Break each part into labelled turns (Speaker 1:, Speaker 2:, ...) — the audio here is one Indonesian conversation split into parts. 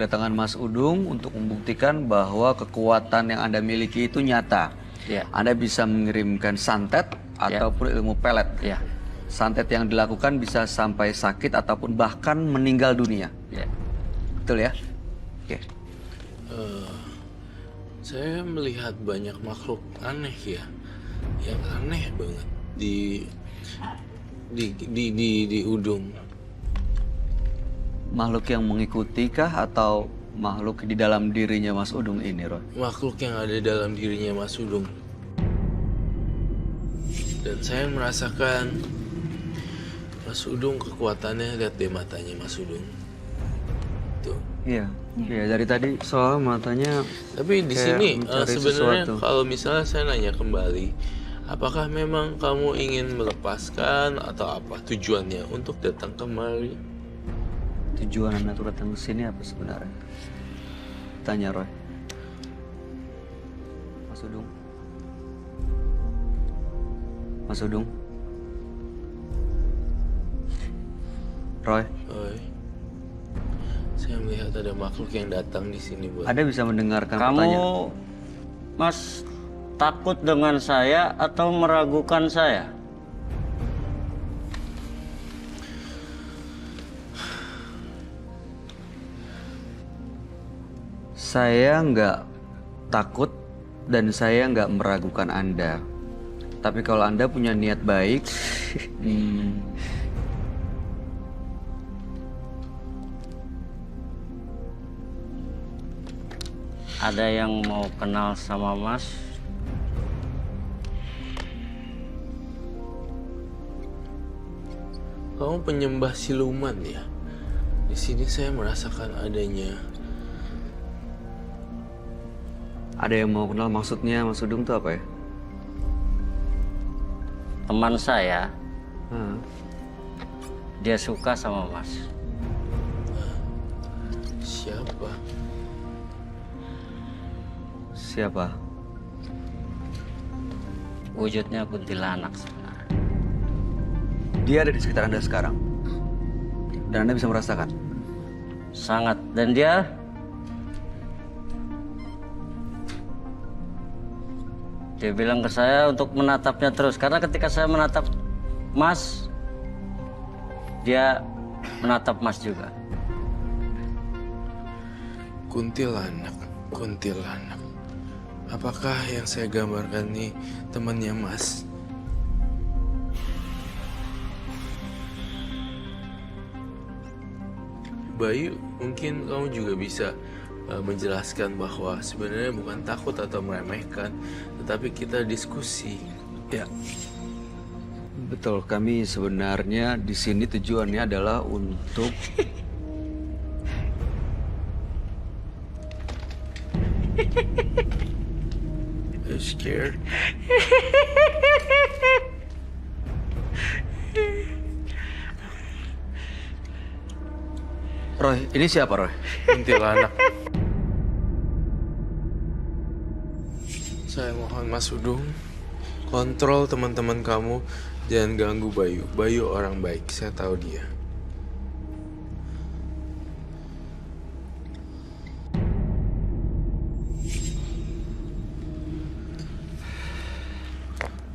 Speaker 1: kedatangan Mas Udung untuk membuktikan bahwa kekuatan yang Anda miliki itu nyata.
Speaker 2: Ya.
Speaker 1: Anda bisa mengirimkan santet ataupun ilmu pelet.
Speaker 2: Ya.
Speaker 1: Santet yang dilakukan bisa sampai sakit ataupun bahkan meninggal dunia.
Speaker 2: Ya.
Speaker 1: Betul ya? Oke.
Speaker 3: Saya melihat banyak makhluk aneh ya, yang aneh banget di Udung.
Speaker 1: Makhluk yang mengikuti kah atau makhluk di dalam dirinya Mas Udung ini, Roy?
Speaker 3: Makhluk yang ada dalam dirinya Mas Udung. Dan saya merasakan Mas Udung kekuatannya, lihat deh matanya Mas Udung. Tuh.
Speaker 1: Iya. Iya, dari tadi soal matanya.
Speaker 3: Tapi di
Speaker 1: kayak
Speaker 3: sini
Speaker 1: mencari
Speaker 3: sebenarnya
Speaker 1: sesuatu.
Speaker 3: kalau misalnya saya nanya kembali, apakah memang kamu ingin melepaskan atau apa tujuannya untuk datang kemari?
Speaker 1: Tujuan Anda tuh datang ke sini apa sebenarnya? Tanya Roy. Mas Udung. Mas Udung. Roy,
Speaker 3: Oi. Saya melihat ada makhluk yang datang di sini buat.
Speaker 1: Anda bisa mendengarkan
Speaker 2: Kamu,
Speaker 1: pertanyaan?
Speaker 2: Mas, takut dengan saya atau meragukan saya?
Speaker 1: Saya nggak takut dan saya nggak meragukan Anda. Tapi kalau Anda punya niat baik,
Speaker 2: Ada yang mau kenal sama Mas?
Speaker 3: Kamu penyembah siluman ya? Di sini saya merasakan adanya.
Speaker 1: ada yang mau kenal maksudnya Mas Udung tuh apa ya?
Speaker 2: Teman saya,
Speaker 1: Hmm.
Speaker 2: dia suka sama Mas.
Speaker 3: Siapa?
Speaker 1: Siapa?
Speaker 2: Wujudnya kuntilanak sebenarnya.
Speaker 1: Dia ada di sekitar Anda sekarang. Dan Anda bisa merasakan.
Speaker 2: Sangat. Dan dia bilang ke saya untuk menatapnya terus. Karena ketika saya menatap Mas, dia menatap Mas juga.
Speaker 3: Kuntilanak, kuntilanak. Apakah yang saya gambarkan nih temannya Mas? Bayu, mungkin kamu juga bisa menjelaskan bahwa sebenarnya bukan takut atau meremehkan, tetapi kita diskusi.
Speaker 1: Ya. Betul, kami sebenarnya di sini tujuannya adalah untuk
Speaker 3: You scared?
Speaker 1: Roy, ini siapa Roy?
Speaker 3: Kuntilanak. Saya mohon Mas Udung, kontrol teman-teman kamu, jangan ganggu Bayu. Bayu orang baik, saya tahu dia.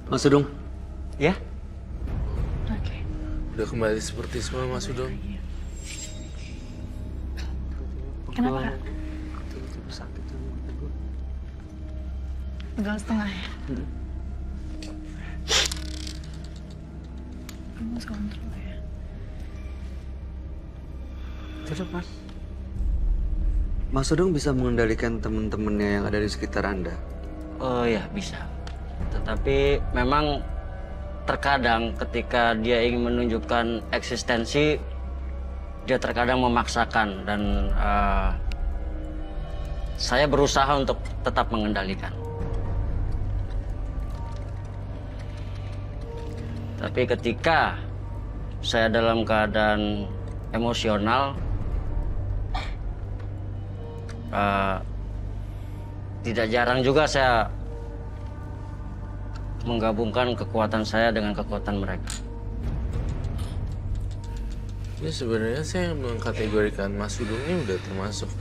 Speaker 1: Mas Udung.
Speaker 2: Ya?
Speaker 4: Oke.
Speaker 3: Udah kembali seperti semua Mas Udung.
Speaker 4: Kenapa, Kak? Pegal setengah ya? Kamu harus kontrol ya?
Speaker 2: Duduk, Mas.
Speaker 1: Mas Udung bisa mengendalikan teman-temannya yang ada di sekitar Anda.
Speaker 2: Oh ya, bisa. Tetapi memang terkadang ketika dia ingin menunjukkan eksistensi, dia terkadang memaksakan dan saya berusaha untuk tetap mengendalikan. Tapi ketika saya dalam keadaan emosional, tidak jarang juga saya menggabungkan kekuatan saya dengan kekuatan mereka.
Speaker 3: Ini sebenarnya saya mengkategorikan Mas Udung ini udah termasuk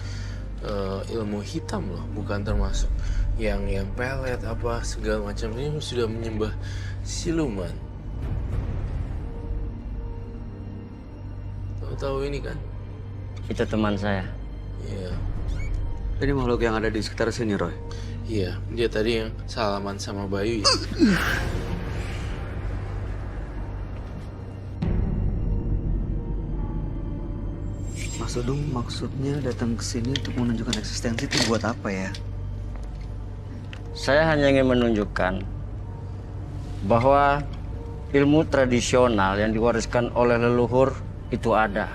Speaker 3: ilmu hitam loh, bukan termasuk yang pelet apa segala macam. Ini sudah menyembah siluman. Tahu ini kan?
Speaker 2: Itu teman saya.
Speaker 3: Iya.
Speaker 1: Ini makhluk yang ada di sekitar sini, Roy.
Speaker 3: Iya, dia tadi yang salaman sama Bayu ya.
Speaker 1: Mas Dudung maksudnya datang ke sini untuk menunjukkan eksistensi itu buat apa ya?
Speaker 2: Saya hanya ingin menunjukkan bahwa ilmu tradisional yang diwariskan oleh leluhur itu ada.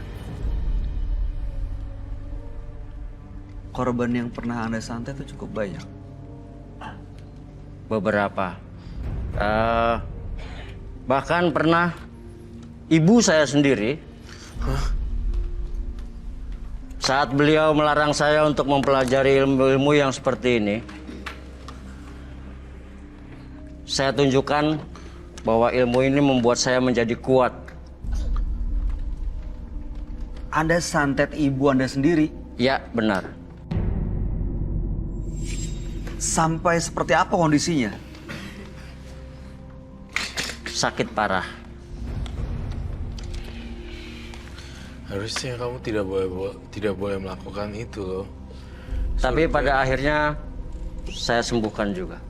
Speaker 1: Korban yang pernah Anda santet itu cukup banyak.
Speaker 2: Beberapa. Bahkan pernah ibu saya sendiri, saat beliau melarang saya untuk mempelajari ilmu-ilmu yang seperti ini, saya tunjukkan bahwa ilmu ini membuat saya menjadi kuat.
Speaker 1: Anda santet ibu Anda sendiri?
Speaker 2: Ya, benar.
Speaker 1: Sampai seperti apa kondisinya?
Speaker 2: Sakit parah.
Speaker 3: Harusnya kamu tidak boleh melakukan itu loh.
Speaker 2: Tapi pada akhirnya saya sembuhkan juga.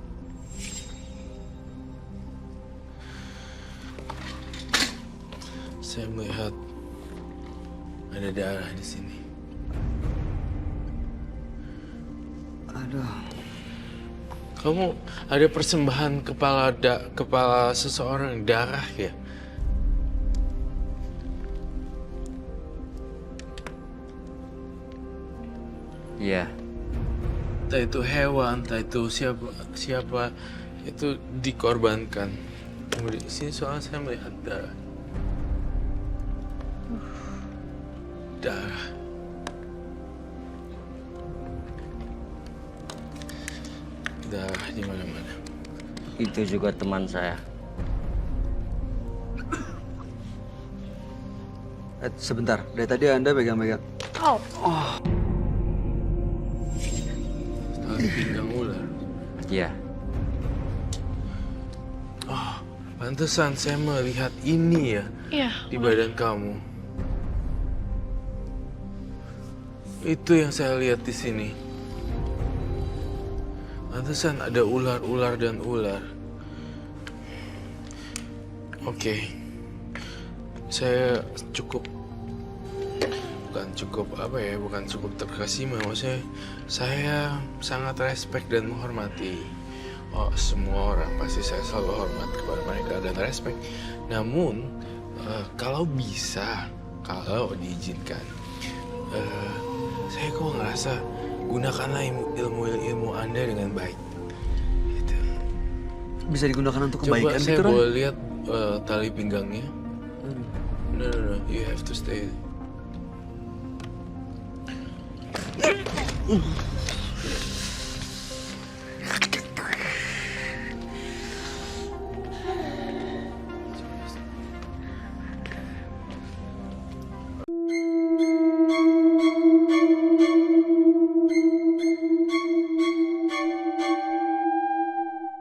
Speaker 3: Saya melihat ada darah di sini.
Speaker 1: Aduh.
Speaker 3: Kamu ada persembahan kepala seseorang darah ya?
Speaker 2: Iya.
Speaker 3: Entah itu hewan, entah itu siapa itu dikorbankan. Kemudian di sini soalnya saya melihat darah. Darah. Darah di mana-mana.
Speaker 2: Itu juga teman saya.
Speaker 1: Sebentar, dari tadi Anda pegang-pegang.
Speaker 3: Tali pinggang ular.
Speaker 2: Iya.
Speaker 3: Oh, pantesan saya melihat ini ya
Speaker 4: Iya.
Speaker 3: di badan kamu. Itu yang saya lihat di sini. Pantesan ada ular dan ular. Oke. Saya bukan cukup terkesima. Maksudnya saya sangat respect dan menghormati. Oh, semua orang pasti saya selalu hormat kepada mereka dan respect. Namun kalau diizinkan, saya kok ngerasa gunakanlah ilmu Anda dengan baik. Gitu.
Speaker 1: Bisa digunakan untuk
Speaker 3: Coba
Speaker 1: kebaikan
Speaker 3: saya
Speaker 1: gitu, Roy?
Speaker 3: boleh lihat tali pinggangnya? No, you have to stay.